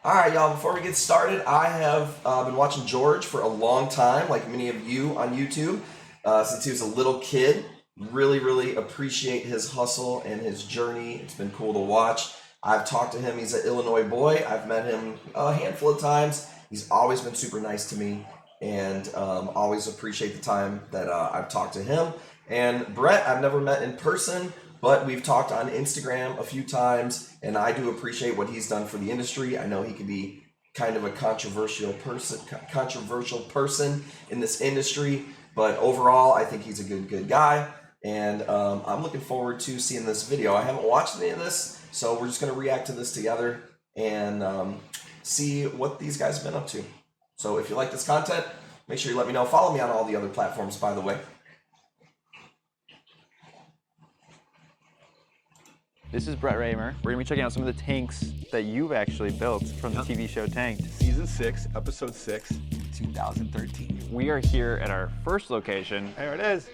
All right, y'all, before we get started, I have been watching George for a long time, like many of you on YouTube, since he was a little kid. Really appreciate his hustle and his journey. It's been cool to watch. I've talked to him. He's an Illinois boy. I've met him a handful of times. He's always been super nice to me, and always appreciate the time that I've talked to him. And Brett, I've never met in person, but we've talked on Instagram a few times, and I do appreciate what he's done for the industry. I know he can be kind of a controversial person in this industry, but overall, I think he's a good guy, and I'm looking forward to seeing this video. I haven't watched any of this, so we're just going to react to this together and see what these guys have been up to. So if you like this content, make sure you let me know. Follow me on all the other platforms, by the way. This is Brett Raymer. We're gonna be checking out some of the tanks that you've actually built from the TV show Tanked. Season 6, Episode 6, 2013. We are here at our first location. There it is.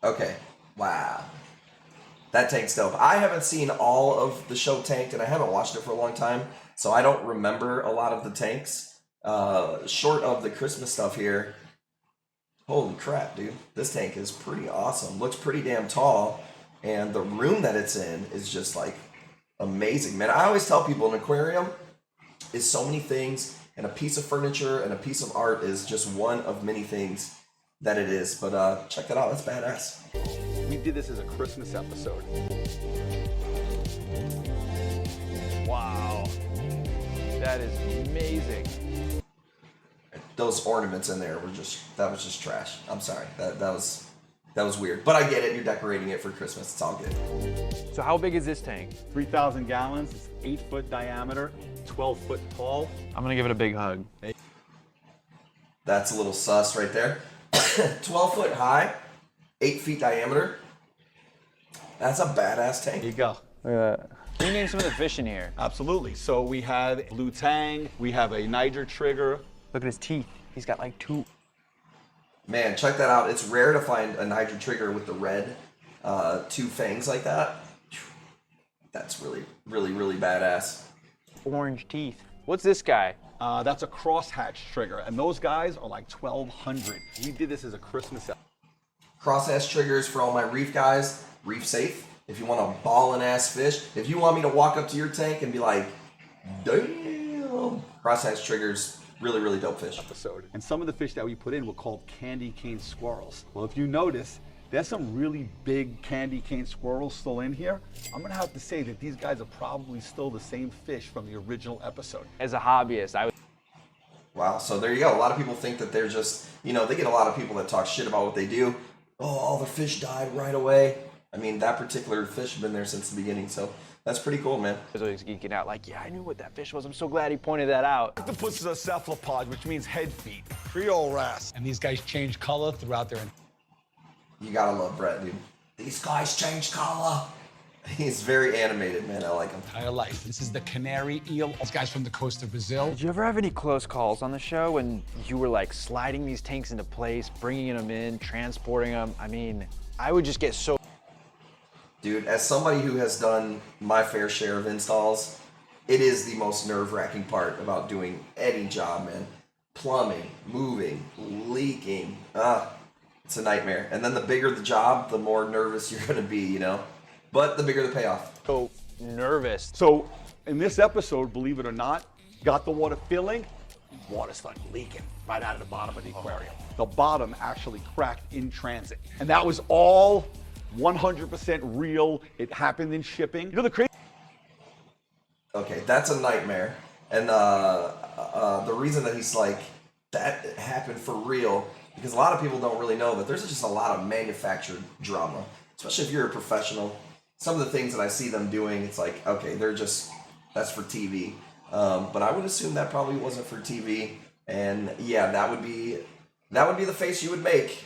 Okay, wow. That tank's dope. I haven't seen all of the show Tanked, and I haven't watched it for a long time, so I don't remember a lot of the tanks. Short of the Christmas stuff here. Holy crap, dude. This tank is pretty awesome. Looks pretty damn tall. And the room that it's in is just like amazing, man. I always tell people an aquarium is so many things, and a piece of furniture and a piece of art is just one of many things that it is. But check that out, that's badass. We did this as a Christmas episode. Wow. That is amazing. Those ornaments in there were that was just trash. I'm sorry, that was weird. But I get it, you're decorating it for Christmas, it's all good. So how big is this tank? 3,000 gallons, it's 8-foot diameter, 12-foot tall. I'm gonna give it a big hug. That's a little sus right there. 12 foot high, 8 feet diameter. That's a badass tank. There you go. Look at that. Can you name some of the fish in here? Absolutely. So we have blue tang, we have a Niger trigger. Look at his teeth. He's got like 2. Man, check that out. It's rare to find a Niger trigger with the red 2 fangs like that. That's really badass. Orange teeth. What's this guy? That's a crosshatch trigger, and those guys are like 1,200. We did this as a Christmas episode. Crosshatch triggers for all my reef guys. Reef safe. If you want a ballin' ass fish. If you want me to walk up to your tank and be like, damn. Crosshatch triggers. Really dope fish. And some of the fish that we put in were called candy cane squirrels. Well, if you notice, there's some really big candy cane squirrels still in here. I'm gonna have to say that these guys are probably still the same fish from the original episode. As a hobbyist, I would. Wow, so there you go. A lot of people think that they're just, they get a lot of people that talk shit about what they do. Oh, all the fish died right away. I mean, that particular fish has been there since the beginning, so that's pretty cool, man. I was always geeking out, like, yeah, I knew what that fish was. I'm so glad he pointed that out. Octopus is a cephalopod, which means head feet. Creole wrasse. And these guys change color throughout their... You gotta love Brett, dude. These guys change color. He's very animated, man. I like him. entire life. This is the canary eel. This guy's from the coast of Brazil. Did you ever have any close calls on the show when you were like sliding these tanks into place, bringing them in, transporting them? I mean, I would just get so... Dude, as somebody who has done my fair share of installs, it is the most nerve-wracking part about doing any job, man. Plumbing, moving, leaking, it's a nightmare. And then the bigger the job, the more nervous you're gonna be, But the bigger the payoff. So nervous. So in this episode, believe it or not, got the water filling, water started leaking right out of the bottom of the aquarium. The bottom actually cracked in transit. And that was all 100% real. It happened in shipping. The crazy... Okay, that's a nightmare. And the reason that he's like, that happened for real, because a lot of people don't really know that there's just a lot of manufactured drama, especially if you're a professional. Some of the things that I see them doing, it's like, okay, that's for TV. But I would assume that probably wasn't for TV. And yeah, that would be the face you would make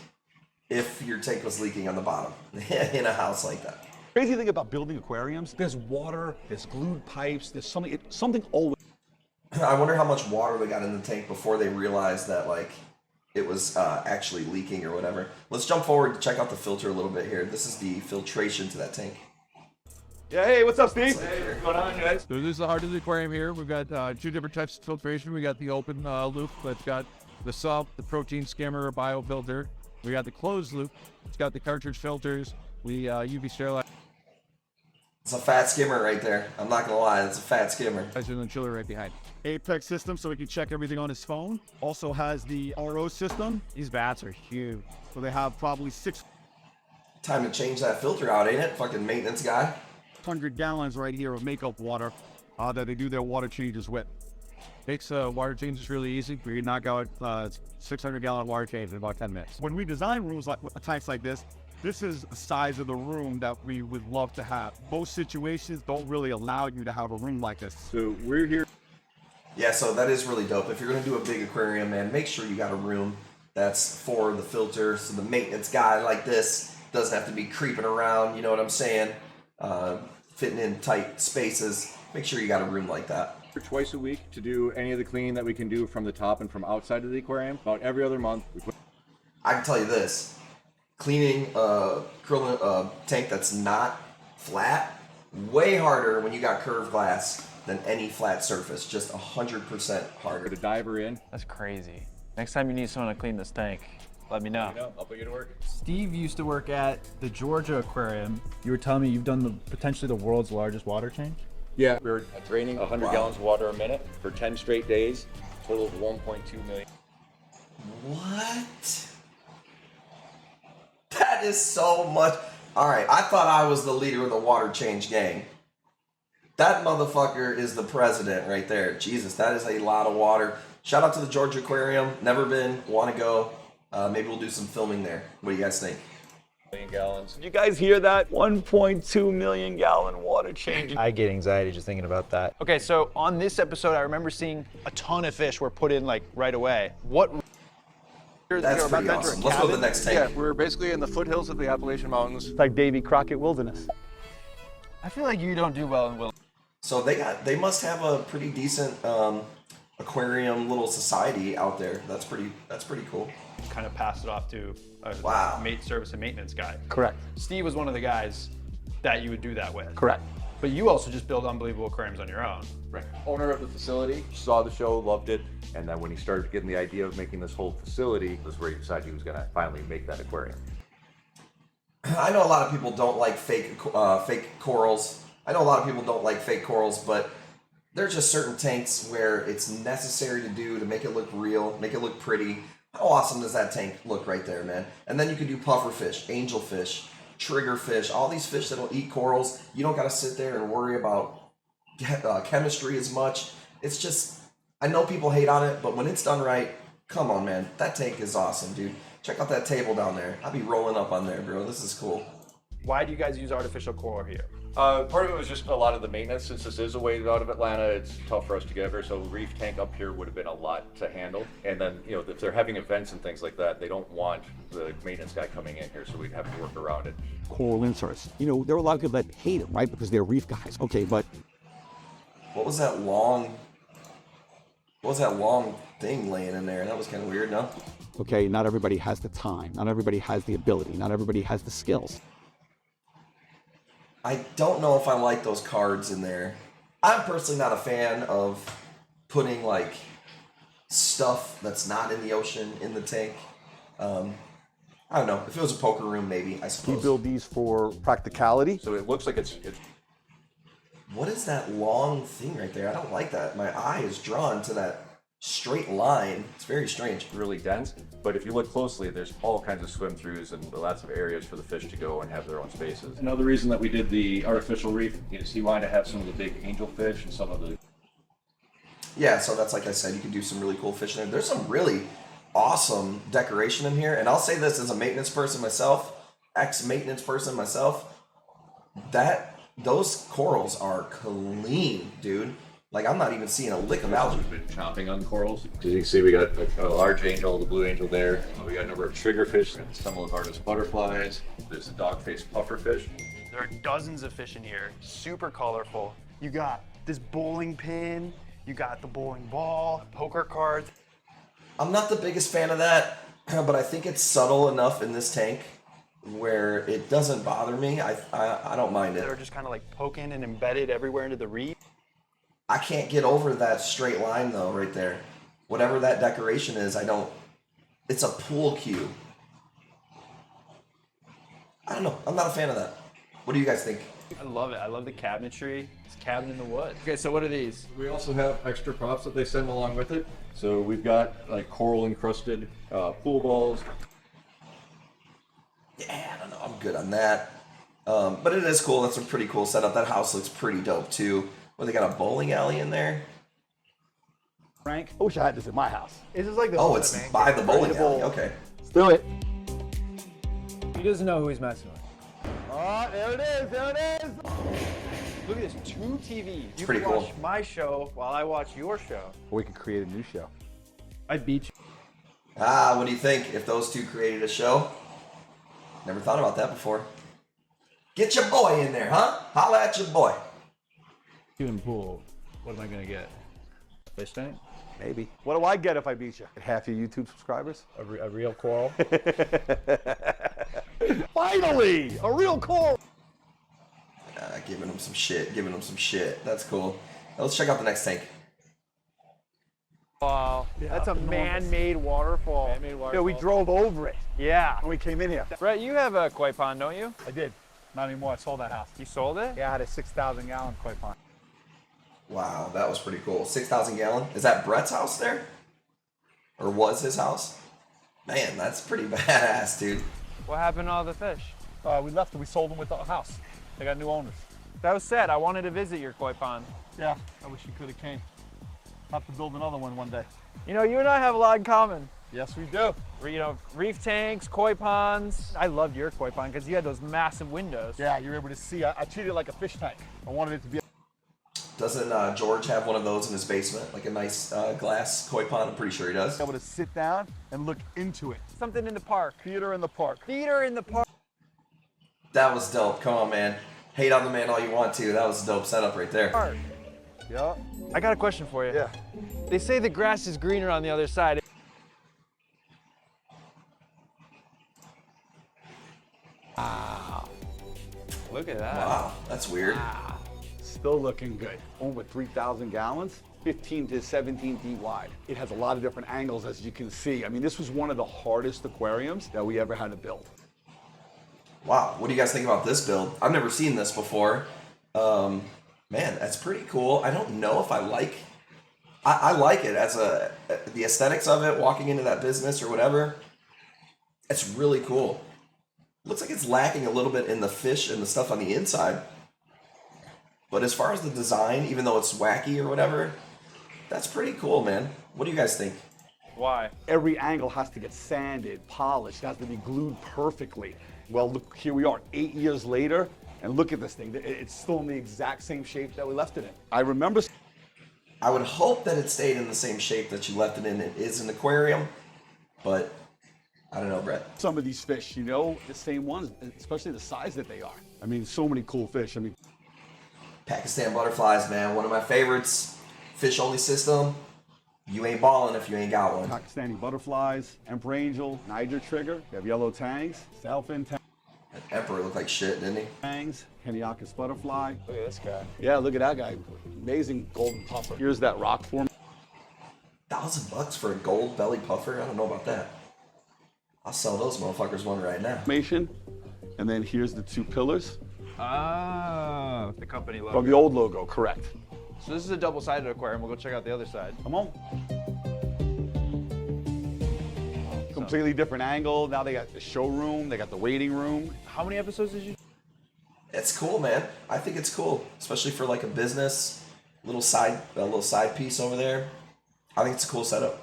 if your tank was leaking on the bottom in a house like that. Crazy thing about building aquariums, there's water, there's glued pipes, there's something always. I wonder how much water they got in the tank before they realized that it was actually leaking or whatever. Let's jump forward to check out the filter a little bit here. This is the filtration to that tank. Yeah, hey, what's up, Steve? What's going on, guys? So this is the heart of the aquarium here. We've got two different types of filtration. We got the open loop that's got the salt, the protein skimmer, biofilter. We got the closed loop. It's got the cartridge filters. We UV sterilize. It's a fat skimmer right there. I'm not gonna lie, it's a fat skimmer. And the chiller right behind. Apex system so he can check everything on his phone. Also has the RO system. These bats are huge. So they have probably Time to change that filter out, ain't it? Fucking maintenance guy. 600 gallons right here of makeup water that they do their water changes with. Makes water changes really easy. We can knock out 600-gallon water change in about 10 minutes. When we design rooms like types like this is the size of the room that we would love to have. Most situations don't really allow you to have a room like this. So we're here. Yeah, so that is really dope. If you're gonna do a big aquarium, man, make sure you got a room that's for the filter, so the maintenance guy like this doesn't have to be creeping around, you know what I'm saying? Fitting in tight spaces. Make sure you got a room like that. Twice a week to do any of the cleaning that we can do from the top and from outside of the aquarium. About every other month. I can tell you this, cleaning a tank that's not flat, way harder when you got curved glass than any flat surface, just 100% harder. Put a diver in. That's crazy. Next time you need someone to clean this tank, let me know. I'll put you to work. Steve used to work at the Georgia Aquarium. You were telling me you've done potentially the world's largest water change? Yeah, we were draining 100 gallons of water a minute for 10 straight days, total of 1.2 million. What? That is so much. All right, I thought I was the leader of the water change gang. That motherfucker is the president right there. Jesus, that is a lot of water. Shout out to the Georgia Aquarium. Never been, want to go. Maybe we'll do some filming there. What do you guys think? Million gallons. Did you guys hear that? 1.2 million gallon water change. I get anxiety just thinking about that. Okay, so on this episode, I remember seeing a ton of fish were put in like right away. What? That's pretty awesome. Let's go to the next tank. Yeah, we're basically in the foothills of the Appalachian Mountains. It's like Davy Crockett Wilderness. I feel like you don't do well in Will. So they must have a pretty decent aquarium little society out there. That's pretty cool. Kind of passed it off to a Wow. service and maintenance guy. Correct. Steve was one of the guys that you would do that with. Correct. But you also just build unbelievable aquariums on your own. Right. Owner of the facility saw the show, loved it, and then when he started getting the idea of making this whole facility, was where he decided he was going to finally make that aquarium. I know a lot of people don't like fake corals. I know a lot of people don't like fake corals, but there's just certain tanks where it's necessary to do to make it look real, make it look pretty. How awesome does that tank look right there, man? And then you can do pufferfish, angelfish, triggerfish, all these fish that will eat corals. You don't got to sit there and worry about chemistry as much. It's just, I know people hate on it, but when it's done right, come on, man. That tank is awesome, dude. Check out that table down there. I'll be rolling up on there, bro. This is cool. Why do you guys use artificial coral here? Part of it was just a lot of the maintenance. Since this is a ways out of Atlanta, it's tough for us to get over. So reef tank up here would have been a lot to handle. And then, you know, if they're having events and things like that, they don't want the maintenance guy coming in here, so we'd have to work around it. Coral inserts. You know, there are a lot of people that hate them, right? Because they're reef guys. Okay, but What was that long thing laying in there? That was kind of weird, no? okay, not everybody has the time. Not everybody has the ability. Not everybody has the skills. I don't know if I like those cards in there. I'm personally not a fan of putting like stuff that's not in the ocean in the tank. I don't know. If it was a poker room, maybe, I We suppose. build these for practicality. So it looks like it's What is that long thing right there? I don't like that. My eye is drawn to that straight line. It's very strange. really dense, but if you look closely, there's all kinds of swim throughs and lots of areas for the fish to go and have their own spaces. Another reason that we did the artificial reef is he wanted to have some of the big angelfish and some of the Yeah, so that's like I said, you can do some really cool fish in there. There's some really awesome decoration in here. And I'll say this as a maintenance person myself, ex-maintenance person myself, those corals are clean, dude. Like, I'm not even seeing a lick of algae. We've been chomping on corals. As you can see, we got a large angel, the blue angel there. We got a number of triggerfish, some of artist butterflies. There's a dog-faced pufferfish. There are dozens of fish in here, super colorful. You got this bowling pin, you got the bowling ball, poker cards. I'm not the biggest fan of that, but I think it's subtle enough in this tank where it doesn't bother me. I don't mind That are it. just kind of like poking and embedded everywhere into the reef. I can't get over that straight line though, right there. Whatever that decoration is, I don't. It's a pool cue. I don't know. I'm not a fan of that. What do you guys think? I love it. I love the cabinetry. It's a cabin in the woods. Okay, so what are these? We also have extra props that they send along with it. So we've got like coral encrusted pool balls. Yeah, I don't know. I'm good on that. But it is cool. That's a pretty cool setup. That house looks pretty dope too. Well, they got a bowling alley in there. Frank, I wish I had this in my house. This is like the Oh, it's by the bowling alley. Okay. Let's do it. He doesn't know who he's messing with. Oh, there it is. There it is. Look at this, 2 TVs. You pretty can cool. watch my show while I watch your show. We can create a new show. I'd beat you. What do you think if those two created a show? Never thought about that before. Get your boy in there, huh? Holla at your boy. Doing pool. What am I gonna get? Fish tank? Maybe. What do I get if I beat you? Half your YouTube subscribers? A real coral. Finally! A real coral! Giving him some shit. Giving him some shit. That's cool. Now let's check out the next tank. Wow, that's a man-made waterfall. Man-made waterfall. Yeah, we drove over it Yeah. when we came in here. Brett, you have a koi pond, don't you? I did. Not anymore. I sold that house. You sold it? Yeah, I had a 6,000 gallon koi pond. Wow, that was pretty cool. 6,000 gallon. Is that Brett's house there? Or was his house? Man, that's pretty badass, dude. What happened to all the fish? We left and we sold them with the house. They got new owners. That was sad. I wanted to visit your koi pond. Yeah, I wish you could have came. Have to build another one day. You know, you and I have a lot in common. Yes, we do. You know, reef tanks, koi ponds. I loved your koi pond because you had those massive windows. Yeah, you're able to see. I treated it like a fish tank. I wanted it to be. Doesn't George have one of those in his basement? Like a nice glass koi pond? I'm pretty sure he does. Able to sit down and look into it. Something in the park. Theater in the park. Theater in the park. That was dope. Come on, man. Hate on the man all you want to. That was a dope setup right there. Park. Yeah. I got a question for you. Yeah. They say the grass is greener on the other side. Wow. Look at that. Wow, that's weird. Still looking good. Over 3,000 gallons, 15 to 17 feet wide. It has a lot of different angles, as you can see. I mean, this was one of the hardest aquariums that we ever had to build. Wow, what do you guys think about this build? I've never seen this before. Man, that's pretty cool. I don't know if I like. I like it as the aesthetics of it, walking into that business or whatever. It's really cool. Looks like it's lacking a little bit in the fish and the stuff on the inside. But as far as the design, even though it's wacky or whatever, that's pretty cool, man. What do you guys think? Why? Every angle has to get sanded, polished, it has to be glued perfectly. Well, look, here we are 8 years later, and look at this thing. It's still in the exact same shape that we left it in. I remember. I would hope that it stayed in the same shape that you left it in. It is an aquarium, but I don't know, Brett. Some of these fish, you know, the same ones, especially the size that they are. I mean, so many cool fish. I mean, Pakistan butterflies, man. One of my favorites. Fish only system. You ain't balling if you ain't got one. Pakistani butterflies, emperor angel, Niger trigger. We have yellow tangs, sailfin That emperor looked like shit, didn't he? tangs, Heniacus butterfly. Look at this guy. Yeah, look at that guy. Amazing golden puffer. Here's that rock form. $1,000 for a gold belly puffer? I don't know about that. I'll sell those motherfuckers one right now. Formation. And then here's the 2 pillars Ah, the company logo. from the old logo, correct. So this is a double-sided aquarium. We'll go check out the other side. Come on. Completely different angle. Now they got the showroom, they got the waiting room. How many episodes did you? It's cool, man. I think it's cool, especially for like a business, a little side piece over there. I think it's a cool setup.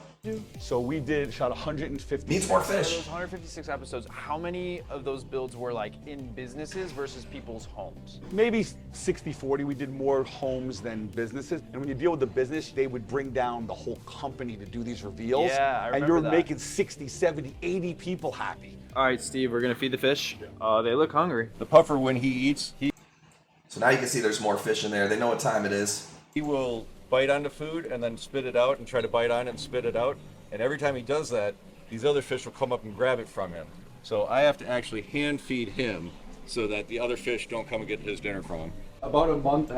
So we shot 150. Needs more Those fish. 156 episodes. How many of those builds were like in businesses versus people's homes? Maybe 60-40. We did more homes than businesses. And when you deal with the business, they would bring down the whole company to do these reveals. Yeah, I And remember you're that. making 60, 70, 80 people happy. All right, Steve, we're gonna feed the fish. They look hungry. The puffer, when he eats, So now you can see there's more fish in there. They know what time it is. he will bite onto food and then spit it out and try to bite on it and spit it out. And every time he does that, these other fish will come up and grab it from him. So I have to actually hand feed him so that the other fish don't come and get his dinner from him. About a month.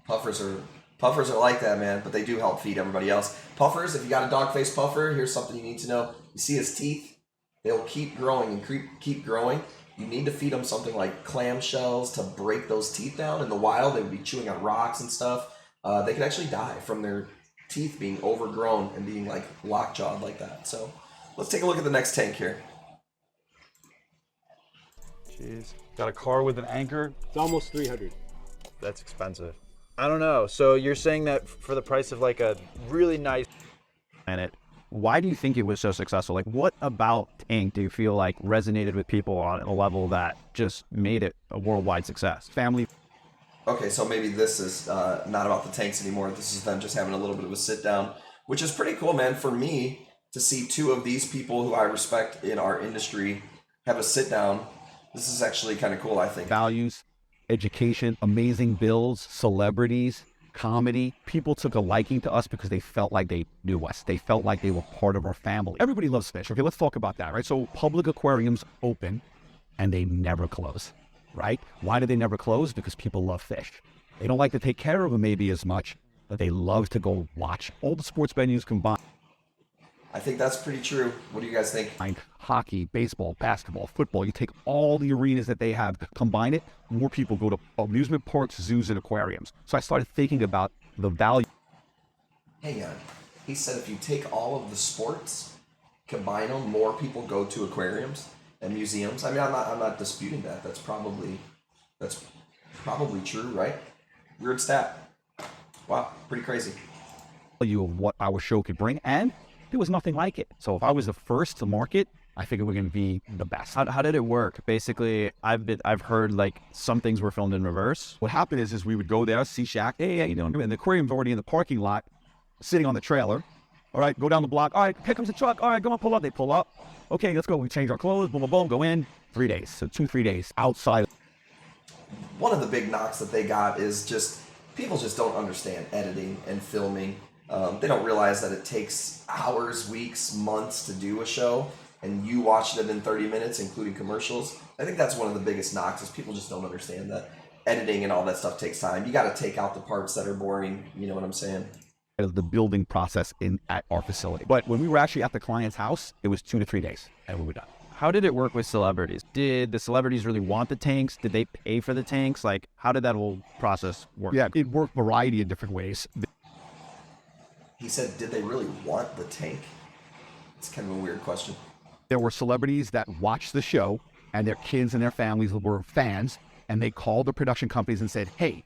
Puffers are like that, man, but they do help feed everybody else. Puffers, if you got a dog-faced puffer, here's something you need to know. You see his teeth? They'll keep growing and keep growing. You need to feed them something like clam shells to break those teeth down. In the wild, they would be chewing on rocks and stuff. They could actually die from their teeth being overgrown and being like lockjawed like that. So let's take a look at the next tank here. Jeez. Got a car with an anchor. It's almost 300. That's expensive. I don't know. So you're saying that for the price of like a really nice planet, why do you think it was so successful? Like, what about Tank do you feel like resonated with people on a level that just made it a worldwide success? Family. Okay, so maybe this is not about the tanks anymore. This is them just having a little bit of a sit down, which is pretty cool, man. For me to see two of these people who I respect in our industry have a sit down, this is actually kind of cool, I think. Values, education, amazing bills, celebrities, comedy. People took a liking to us because they felt like they knew us. They felt like they were part of our family. Everybody loves fish. Okay, let's talk about that, right? So public aquariums open and they never close, right? Why do they never close? Because people love fish. They don't like to take care of them maybe as much, but they love to go watch all the sports venues combined. I think that's pretty true. What do you guys think? Hockey, baseball, basketball, football. You take all the arenas that they have, combine it, more people go to amusement parks, zoos, and aquariums. So I started thinking about the value. Hang on. He said if you take all of the sports, combine them, more people go to aquariums and museums. I mean, I'm not disputing that. That's probably true, right? Weird stat. Wow, pretty crazy. Value of what our show could bring, and there was nothing like it. So if I was the first to market, I figured we're going to be the best. How did it work? Basically, I've heard like some things were filmed in reverse. What happened is we would go there, see Shaq, hey, how you doing? And the aquarium's already in the parking lot, sitting on the trailer. All right, go down the block. All right, here comes the truck. All right, go on, pull up. They pull up. Okay, let's go. We change our clothes, boom, boom, boom, go in. 3 days. So 2-3 days outside. One of the big knocks that they got is just people just don't understand editing and filming. They don't realize that it takes hours, weeks, months to do a show, and you watched it in 30 minutes, including commercials. I think that's one of the biggest knocks is people just don't understand that editing and all that stuff takes time. You got to take out the parts that are boring. You know what I'm saying? The building process at our facility. But when we were actually at the client's house, it was 2 to 3 days, and we were done. How did it work with celebrities? Did the celebrities really want the tanks? Did they pay for the tanks? Like, how did that whole process work? Yeah, it worked a variety of different ways. He said, did they really want the tank? It's kind of a weird question. There were celebrities that watched the show, and their kids and their families were fans, and they called the production companies and said, hey,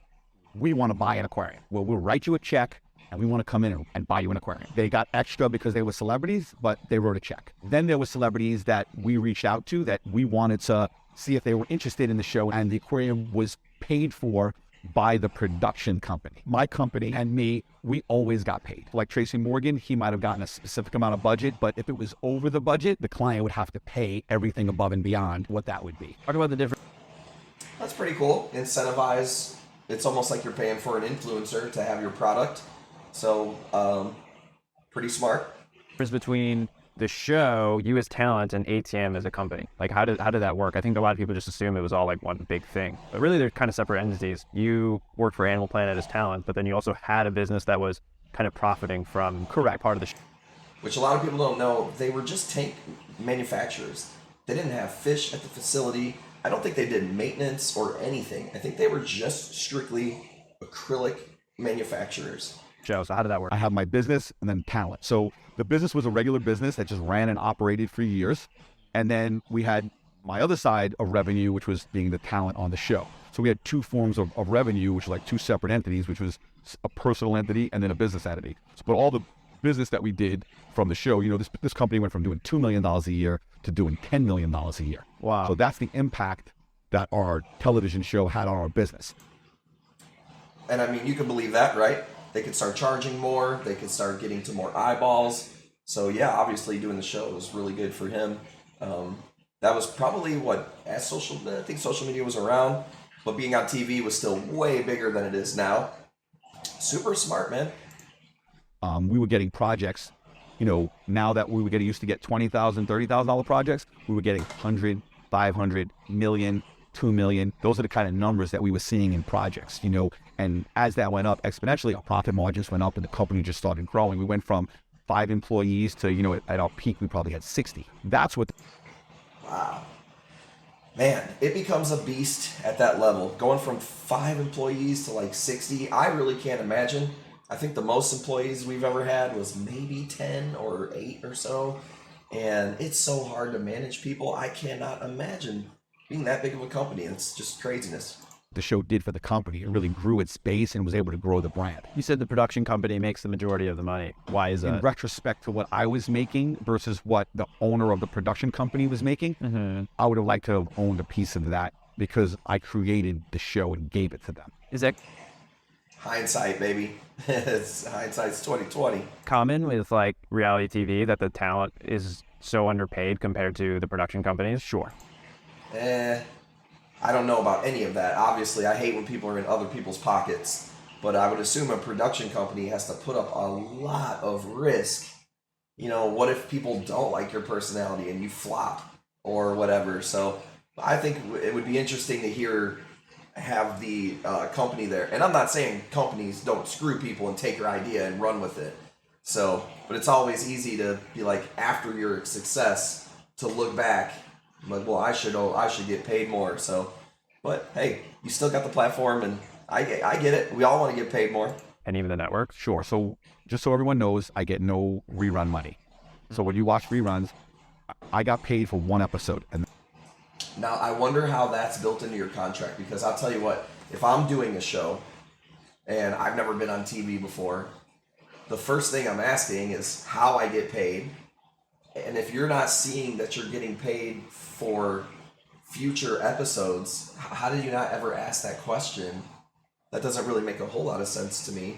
we want to buy an aquarium. Well, we'll write you a check, and we want to come in and buy you an aquarium. They got extra because they were celebrities, but they wrote a check. Then there were celebrities that we reached out to that we wanted to see if they were interested in the show, and the aquarium was paid for by the production company. My company and me, we always got paid. Like Tracy Morgan, he might have gotten a specific amount of budget, but if it was over the budget, the client would have to pay everything above and beyond what that would be. Talk about the difference. That's pretty cool. Incentivize. It's almost like you're paying for an influencer to have your product. So, pretty smart. Difference between the show, you as talent, and ATM as a company. Like, how did that work? I think a lot of people just assume it was all like one big thing, but really they're kind of separate entities. You worked for Animal Planet as talent, but then you also had a business that was kind of profiting from part of the show. Which a lot of people don't know, they were just tank manufacturers. They didn't have fish at the facility. I don't think they did maintenance or anything. I think they were just strictly acrylic manufacturers. So how did that work? I have my business and then talent. So the business was a regular business that just ran and operated for years. And then we had my other side of revenue, which was being the talent on the show. So we had two forms of revenue, which were like two separate entities, which was a personal entity and then a business entity. So, but all the business that we did from the show, you know, this company went from doing $2 million a year to doing $10 million a year. Wow. So that's the impact that our television show had on our business. And I mean, you can believe that, right? They could start charging more. They could start getting to more eyeballs. So yeah, obviously doing the show was really good for him. That was probably I think social media was around, but being on TV was still way bigger than it is now. Super smart, man. We were getting projects now that we were getting used to get $20,000, $30,000 projects, we were getting 100, 500, million, 2 million. Those are the kind of numbers that we were seeing in projects, and as that went up exponentially, our profit margins went up and the company just started growing. We went from 5 employees to, at our peak, we probably had 60. That's what. Wow. Man, it becomes a beast at that level. Going from 5 employees to like 60, I really can't imagine. I think the most employees we've ever had was maybe 10 or 8 or so. And it's so hard to manage people. I cannot imagine being that big of a company. It's just craziness. The show did for the company. It really grew its base and was able to grow the brand. You said the production company makes the majority of the money. Why is that? In retrospect to what I was making versus what the owner of the production company was making, I would have liked to have owned a piece of that because I created the show and gave it to them. Is that hindsight, baby? Hindsight's 2020. Common with like reality TV that the talent is so underpaid compared to the production companies? Sure. I don't know about any of that. Obviously, I hate when people are in other people's pockets, but I would assume a production company has to put up a lot of risk. What if people don't like your personality and you flop or whatever? So I think it would be interesting to have the company there. And I'm not saying companies don't screw people and take your idea and run with it. But it's always easy to be like, after your success, to look back like, well, I should get paid more. But hey, you still got the platform, and I get it. We all want to get paid more. And even the networks? Sure. So just so everyone knows, I get no rerun money. So when you watch reruns, I got paid for 1 episode. And now I wonder how that's built into your contract, because I'll tell you what, if I'm doing a show and I've never been on TV before, the first thing I'm asking is how I get paid. And if you're not seeing that you're getting paid for future episodes, how did you not ever ask that question? That doesn't really make a whole lot of sense to me.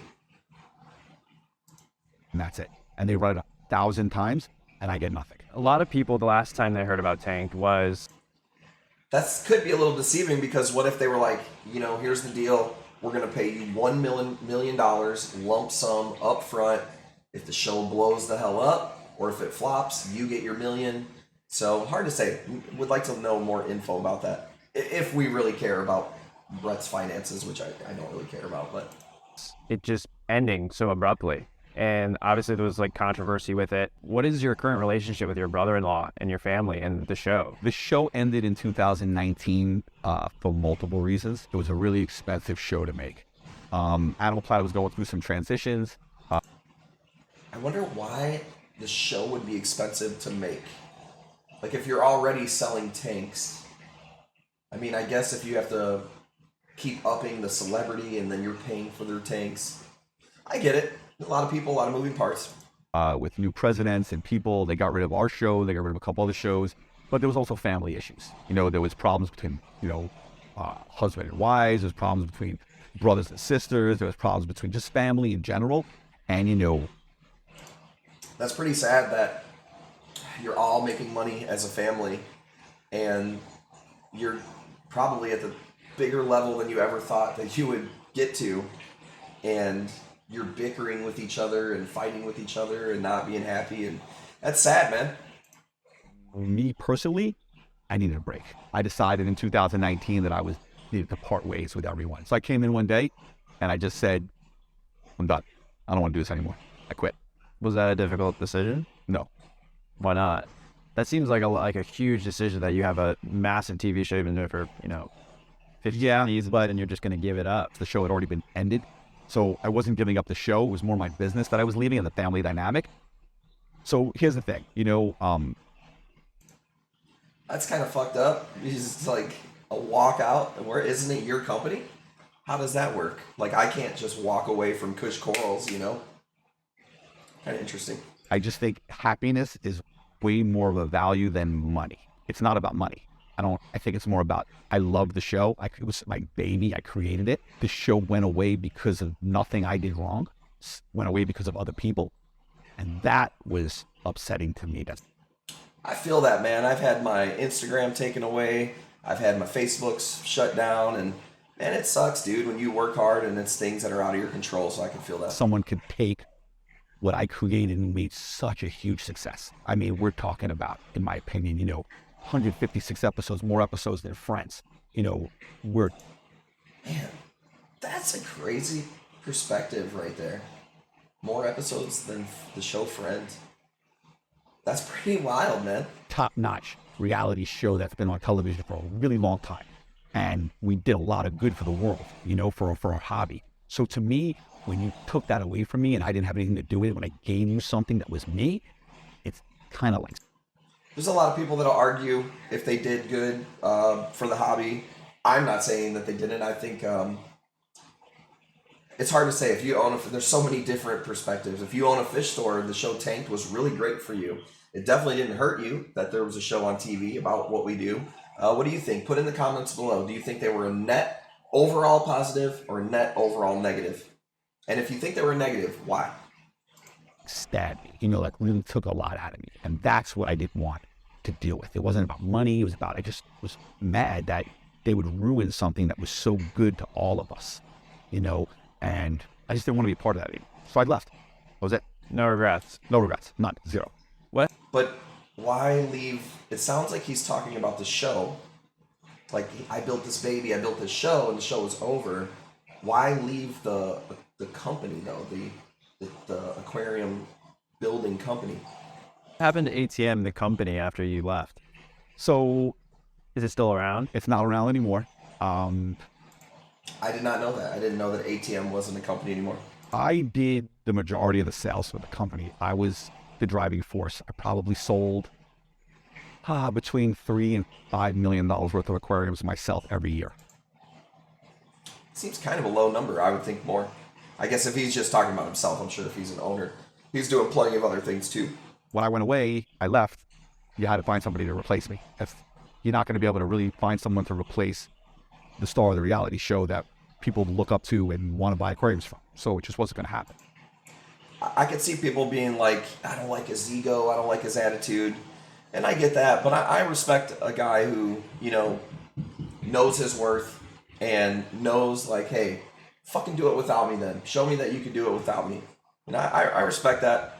And that's it. And they run it 1,000 times, and I get nothing. A lot of people, the last time they heard about Tanked was... That could be a little deceiving, because what if they were like, here's the deal. We're going to pay you $1 million lump sum up front. If the show blows the hell up, or if it flops, you get your $1 million. So hard to say. Would like to know more info about that, if we really care about Brett's finances, which I don't really care about. But it just ending so abruptly, and obviously there was like controversy with it. What is your current relationship with your brother-in-law and your family and the show? The show ended in 2019 for multiple reasons. It was a really expensive show to make. Animal Planet was going through some transitions. I wonder why the show would be expensive to make. Like, if you're already selling tanks, I mean, I guess if you have to keep upping the celebrity and then you're paying for their tanks, I get it. A lot of people, a lot of moving parts. With new presidents and people, they got rid of our show, they got rid of a couple other shows, but there was also family issues. There was problems between, husband and wives, there's problems between brothers and sisters, there was problems between just family in general, and that's pretty sad that you're all making money as a family, and you're probably at the bigger level than you ever thought that you would get to, and you're bickering with each other and fighting with each other and not being happy, and that's sad, man. Me personally, I needed a break. I decided in 2019 that I needed to part ways with everyone. So I came in one day and I just said, I'm done. I don't want to do this anymore. I quit. Was that a difficult decision? No. Why not? That seems like a huge decision, that you have a massive TV show you've been doing for 50 years, but and you're just going to give it up. The show had already been ended, so I wasn't giving up the show. It was more my business that I was leaving and the family dynamic. So here's the thing, that's kind of fucked up. It's like a walkout, where isn't it your company? How does that work? Like, I can't just walk away from Kush Corals, Kind of interesting. I just think happiness is way more of a value than money. It's not about money. I think it's more about, I love the show. It was my baby. I created it. The show went away because of nothing I did wrong. Went away because of other people. And that was upsetting to me. I feel that, man. I've had my Instagram taken away. I've had my Facebooks shut down. And, man, it sucks, dude, when you work hard and it's things that are out of your control. So I can feel that. Someone could take what I created and made such a huge success. I mean, we're talking about, in my opinion, 156 episodes, more episodes than Friends. We're... Man, that's a crazy perspective right there. More episodes than the show Friends. That's pretty wild, man. Top-notch reality show that's been on television for a really long time. And we did a lot of good for the world, for our hobby. So to me, when you took that away from me and I didn't have anything to do with it, when I gave you something that was me, it's kind of like... There's a lot of people that'll argue if they did good for the hobby. I'm not saying that they didn't. I think it's hard to say. If you own there's so many different perspectives. If you own a fish store, the show Tanked was really great for you. It definitely didn't hurt you that there was a show on TV about what we do. What do you think? Put in the comments below. Do you think they were a net overall positive or a net overall negative? And if you think they were negative, why? Stabbed me, really took a lot out of me. And that's what I didn't want to deal with. It wasn't about money. It was about, I just was mad that they would ruin something that was so good to all of us, and I just didn't want to be a part of that anymore. So I left. That was it. No regrets. No regrets. None. Zero. What? But why leave? It sounds like he's talking about the show. Like, I built this baby, I built this show, and the show is over. Why leave the company, though? The aquarium building company. What happened to ATM, the company, after you left? So, is it still around? It's not around anymore. I did not know that. I didn't know that ATM wasn't a company anymore. I did the majority of the sales for the company. I was the driving force. I probably sold between $3 and $5 million worth of aquariums myself every year. Seems kind of a low number. I would think more. I guess if he's just talking about himself, I'm sure if he's an owner, he's doing plenty of other things too. When I went away, I left. You had to find somebody to replace me. If you're not going to be able to really find someone to replace the star of the reality show that people look up to and want to buy aquariums from. So it just wasn't going to happen. I could see people being like, I don't like his ego, I don't like his attitude. And I get that, but I respect a guy who, knows his worth and knows, like, hey, fucking do it without me then. Show me that you can do it without me. And I respect that.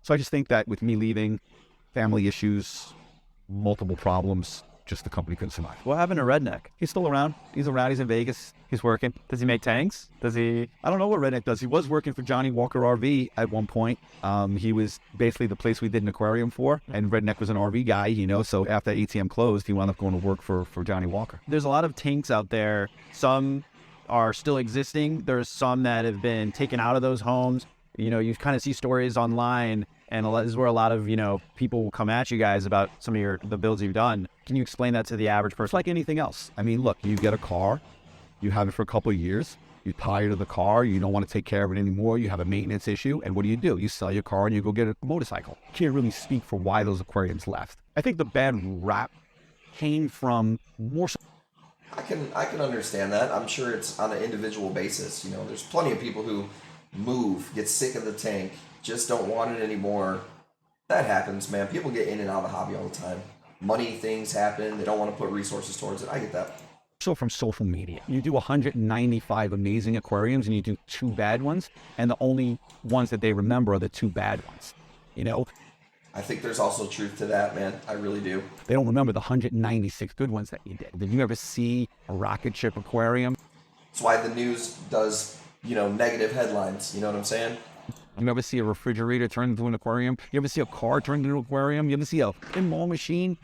So I just think that with me leaving, family issues, multiple problems, just the company couldn't survive. What happened to Redneck? He's still around. He's around. He's in Vegas. He's working. Does he make tanks? Does he? I don't know what Redneck does. He was working for Johnny Walker RV at one point. He was basically the place we did an aquarium for, and Redneck was an RV guy, so after ATM closed, he wound up going to work for Johnny Walker. There's a lot of tanks out there. Some are still existing. There's some that have been taken out of those homes. You kind of see stories online, and this is where a lot of, people will come at you guys about some of the builds you've done. Can you explain that to the average person? It's like anything else. I mean, look, you get a car, you have it for a couple of years, you're tired of the car, you don't want to take care of it anymore, you have a maintenance issue, and what do? You sell your car and you go get a motorcycle. Can't really speak for why those aquariums left. I think the bad rap came from more... I can understand that. I'm sure it's on an individual basis. There's plenty of people who move, get sick of the tank, just don't want it anymore. That happens, man. People get in and out of the hobby all the time. Money things happen. They don't want to put resources towards it. I get that. So from social media, you do 195 amazing aquariums and you do 2 bad ones, and the only ones that they remember are the 2 bad ones. I think there's also truth to that, man. I really do. They don't remember the 196 good ones that you did. Did you ever see a rocket ship aquarium? That's why the news does, negative headlines. You know what I'm saying? You ever see a refrigerator turn into an aquarium? You ever see a car turn into an aquarium? You ever see a pinball machine?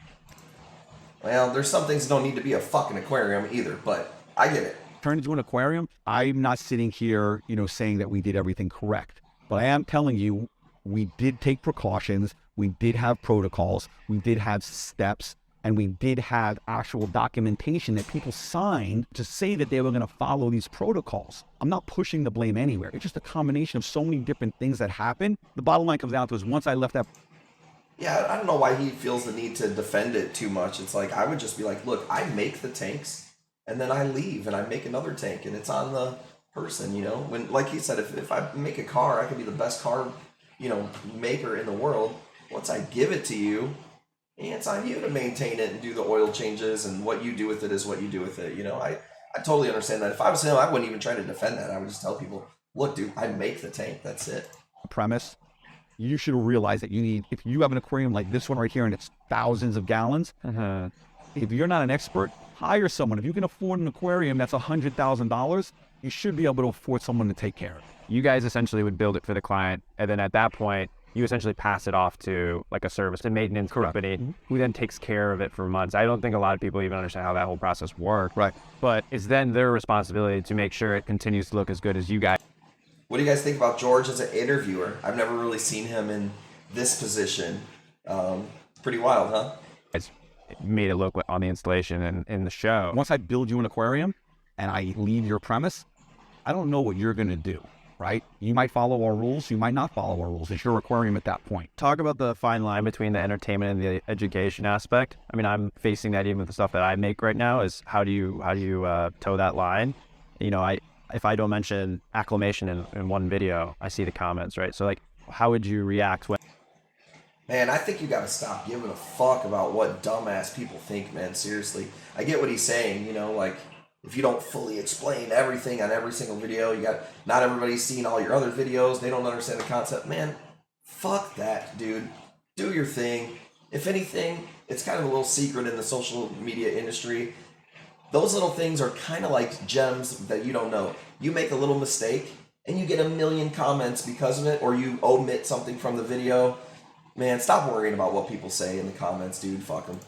Well, there's some things that don't need to be a fucking aquarium either, but I get it. Turn into an aquarium? I'm not sitting here, saying that we did everything correct. But I am telling you, we did take precautions. We did have protocols. We did have steps. And we did have actual documentation that people signed to say that they were going to follow these protocols. I'm not pushing the blame anywhere. It's just a combination of so many different things that happened. The bottom line comes down to is once I left that... Yeah, I don't know why he feels the need to defend it too much. It's like, I would just be like, look, I make the tanks and then I leave and I make another tank and it's on the person, When, like he said, if I make a car, I could be the best car, maker in the world. Once I give it to you, it's on you to maintain it and do the oil changes, and what you do with it is what you do with it. I totally understand that. If I was him, I wouldn't even try to defend that. I would just tell people, look, dude, I make the tank. That's it. premise, you should realize that you need, if you have an aquarium like this one right here and it's thousands of gallons, if you're not an expert, hire someone. If you can afford an aquarium that's $100,000, you should be able to afford someone to take care of it. You guys essentially would build it for the client, and then at that point, you essentially pass it off to like a service and maintenance company who then takes care of it for months. I don't think a lot of people even understand how that whole process works. Right. But it's then their responsibility to make sure it continues to look as good as you guys. What do you guys think about George as an interviewer? I've never really seen him in this position. Pretty wild, huh? It's made it look like on the installation and in the show. Once I build you an aquarium and I leave your premise, I don't know what you're going to do, right? You might follow our rules. You might not follow our rules. It's your aquarium at that point. Talk about the fine line between the entertainment and the education aspect. I mean, I'm facing that even with the stuff that I make right now is how do you toe that line? You know, if I don't mention acclimation in one video, I see the comments, right? So like, how would you react when? Man, I think you gotta stop giving a fuck about what dumbass people think, man. Seriously. I get what he's saying, you know, like, if you don't fully explain everything on every single video, not everybody's seen all your other videos, they don't understand the concept. Man, fuck that, dude. Do your thing. If anything, it's kind of a little secret in the social media industry. Those little things are kind of like gems that you don't know. You make a little mistake, and you get a million comments because of it, or you omit something from the video. Man, stop worrying about what people say in the comments, dude. Fuck them.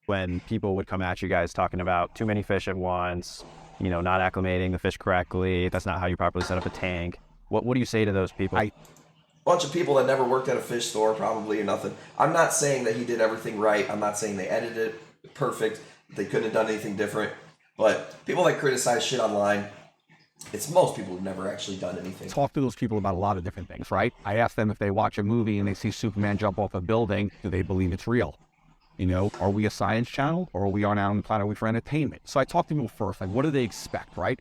When people would come at you guys talking about too many fish at once, you know, not acclimating the fish correctly, that's not how you properly set up a tank. What do you say to those people? Bunch of people that never worked at a fish store, probably, or nothing. I'm not saying that he did everything right. I'm not saying they edited it perfect. They couldn't have done anything different. But people that criticize shit online, it's most people who've never actually done anything. Talk to those people about a lot of different things, right? I ask them if they watch a movie and they see Superman jump off a building, do they believe it's real? You know, are we a science channel or are we on the planet? Are we for entertainment? So I talk to people first, like, what do they expect, right?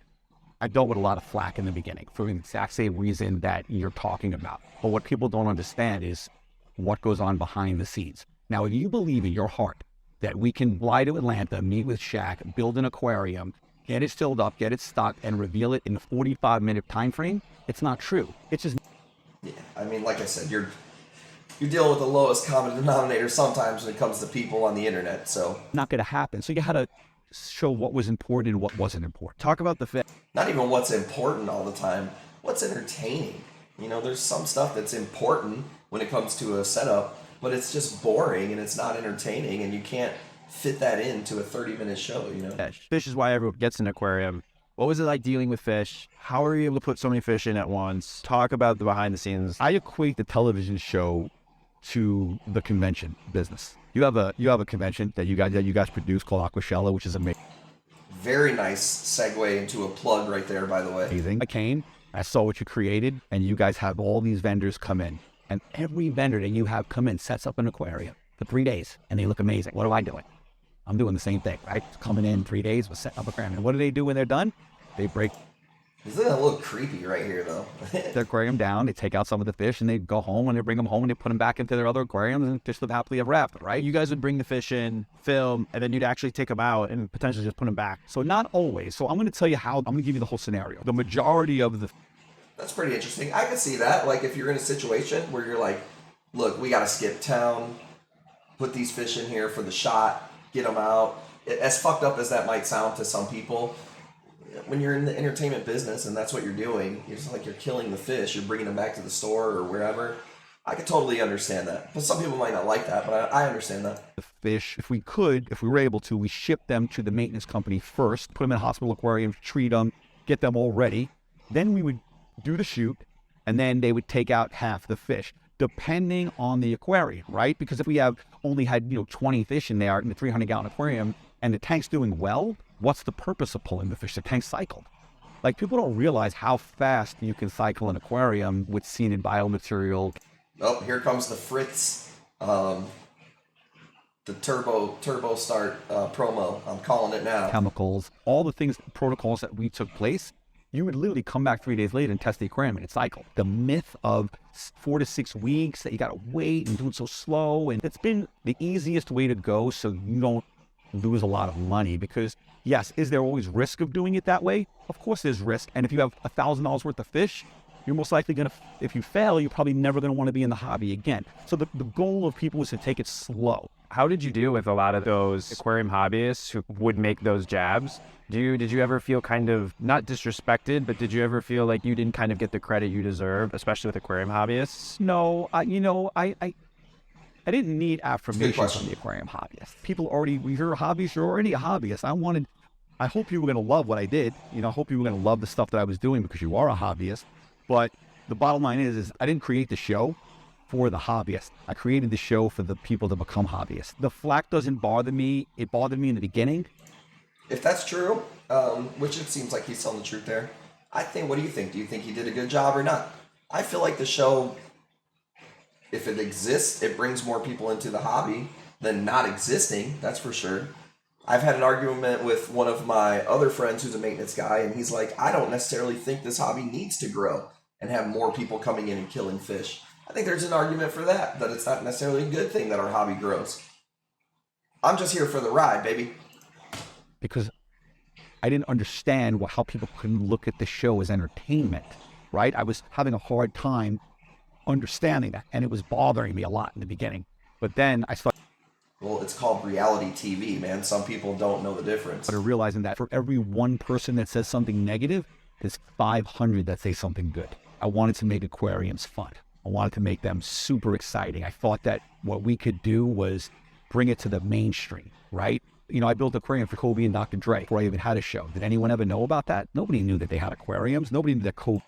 I dealt with a lot of flack in the beginning for the exact same reason that you're talking about. But what people don't understand is what goes on behind the scenes. Now, if you believe in your heart that we can fly to Atlanta, meet with Shaq, build an aquarium, get it filled up, get it stocked, and reveal it in a 45-minute time frame, it's not true. It's just... Yeah, I mean, like I said, you're dealing with the lowest common denominator sometimes when it comes to people on the internet, so... Not going to happen. So you had to show what was important and what wasn't important. Talk about the fit. Not even what's important all the time. What's entertaining? You know, there's some stuff that's important when it comes to a setup, but it's just boring and it's not entertaining, and you can't fit that into a 30-minute show, you know? Fish is why everyone gets an aquarium. What was it like dealing with fish? How are you able to put so many fish in at once? Talk about the behind the scenes. I equate the television show to the convention business. You have a convention that you guys produce called Aquashella, which is amazing. Very nice segue into a plug right there, by the way. Amazing. I came, I saw what you created, and you guys have all these vendors come in. And every vendor that you have come in sets up an aquarium for 3 days, and they look amazing. What am I doing? I'm doing the same thing, right? Coming in 3 days, we're setting up an aquarium. And what do they do when they're done? They break... Isn't that a little creepy right here, though? Their aquarium down, they take out some of the fish, and they go home, and they bring them home, and they put them back into their other aquariums, and fish live happily ever after, right? You guys would bring the fish in, film, and then you'd actually take them out and potentially just put them back. So not always. So I'm going to tell you how, I'm going to give you the whole scenario. The majority of the... That's pretty interesting. I can see that. Like, if you're in a situation where you're like, look, we got to skip town, put these fish in here for the shot, get them out. As fucked up as that might sound to some people, when you're in the entertainment business and that's what you're doing, it's like you're killing the fish, you're bringing them back to the store or wherever. I could totally understand that. But some people might not like that, but I understand that. The fish, if we were able to, we ship them to the maintenance company first, put them in a hospital aquarium, treat them, get them all ready. Then we would do the shoot, and then they would take out half the fish, depending on the aquarium, right? Because if we have only had 20 fish in there in the 300-gallon aquarium, and the tank's doing well, what's the purpose of pulling the fish? The tank's cycled. Like, people don't realize how fast you can cycle an aquarium with cyanide biomaterial. Oh, here comes the Fritz, the turbo start promo. I'm calling it now. Chemicals, all the things, protocols that we took place, you would literally come back 3 days later and test the aquarium and it's cycled. The myth of 4 to 6 weeks that you gotta wait and do it so slow, and it's been the easiest way to go so you don't lose a lot of money. Because yes, is there always risk of doing it that way? Of course there's risk. And if you have $1,000 worth of fish, you're most likely going to, if you fail, you're probably never going to want to be in the hobby again. So the goal of people is to take it slow. How did you deal with a lot of those aquarium hobbyists who would make those jabs? Did you ever feel kind of, not disrespected, but did you ever feel like you didn't kind of get the credit you deserved, especially with aquarium hobbyists? No, I didn't need affirmation from the aquarium hobbyist. People already, you're a hobbyist, you're already a hobbyist. I hope you were going to love what I did. You know, I hope you were going to love the stuff that I was doing because you are a hobbyist. But the bottom line is I didn't create the show for the hobbyist. I created the show for the people to become hobbyists. The flack doesn't bother me. It bothered me in the beginning. If that's true, which it seems like he's telling the truth there, I think, what do you think? Do you think he did a good job or not? I feel like the show, if it exists, it brings more people into the hobby than not existing, that's for sure. I've had an argument with one of my other friends who's a maintenance guy, and he's like, I don't necessarily think this hobby needs to grow and have more people coming in and killing fish. I think there's an argument for that it's not necessarily a good thing that our hobby grows. I'm just here for the ride, baby. Because I didn't understand how people couldn't look at the show as entertainment, right? I was having a hard time understanding that, and it was bothering me a lot in the beginning. But then I started... Well, it's called reality TV, man. Some people don't know the difference. Started realizing that for every one person that says something negative, there's 500 that say something good. I wanted to make aquariums fun. I wanted to make them super exciting. I thought that what we could do was bring it to the mainstream, right? You know, I built an aquarium for Kobe and Dr. Dre before I even had a show. Did anyone ever know about that? Nobody knew that they had aquariums. Nobody knew that Kobe...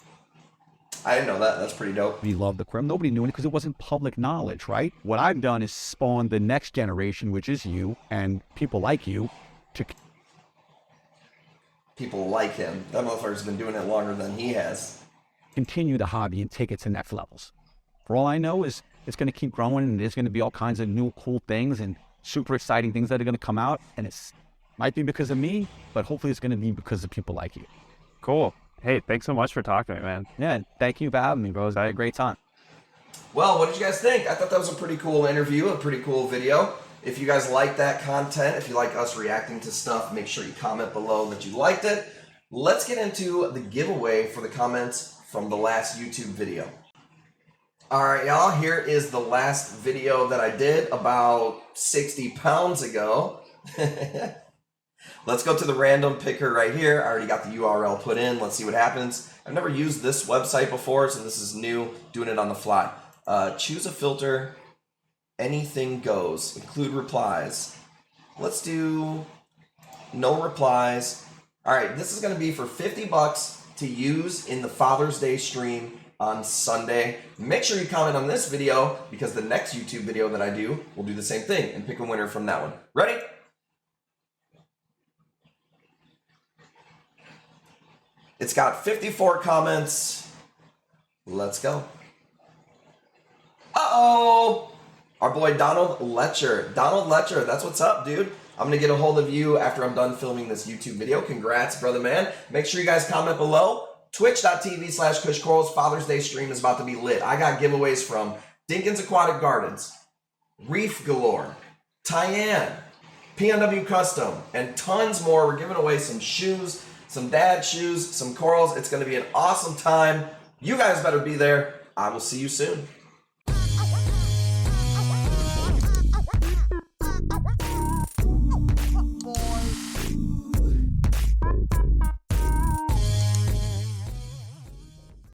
I didn't know that. That's pretty dope. We loved the aquarium. Nobody knew it because it wasn't public knowledge, right? What I've done is spawn the next generation, which is you and people like you, to... People like him. That motherfucker's been doing it longer than he has. Continue the hobby and take it to next levels. For all I know is it's going to keep growing, and there's going to be all kinds of new cool things and super exciting things that are going to come out. And it's might be because of me, but hopefully it's going to be because of people like you. Cool. Hey, thanks so much for talking to me, man. Yeah, thank you for having me, bros. I had a great time. Well, what did you guys think? I thought that was a pretty cool interview, a pretty cool video. If you guys like that content, if you like us reacting to stuff, make sure you comment below that you liked it. Let's get into the giveaway for the comments from the last YouTube video. All right, y'all, here is the last video that I did about 60 pounds ago. Let's go to the random picker right here. I already got the URL put in. Let's see what happens. I've never used this website before, so this is new, doing it on the fly. Choose a filter, anything goes, include replies. Let's do no replies. All right, this is gonna be for 50 bucks to use in the Father's Day stream on Sunday. Make sure you comment on this video because the next YouTube video that I do will do the same thing and pick a winner from that one. Ready? It's got 54 comments. Let's go. Uh-oh! Our boy Donald Letcher. Donald Letcher, that's what's up, dude. I'm going to get a hold of you after I'm done filming this YouTube video. Congrats, brother man. Make sure you guys comment below. Twitch.tv/Kush Corals. Father's Day stream is about to be lit. I got giveaways from Dinkins Aquatic Gardens, Reef Galore, Tyann, PNW Custom, and tons more. We're giving away some shoes, some dad shoes, some corals. It's going to be an awesome time. You guys better be there. I will see you soon.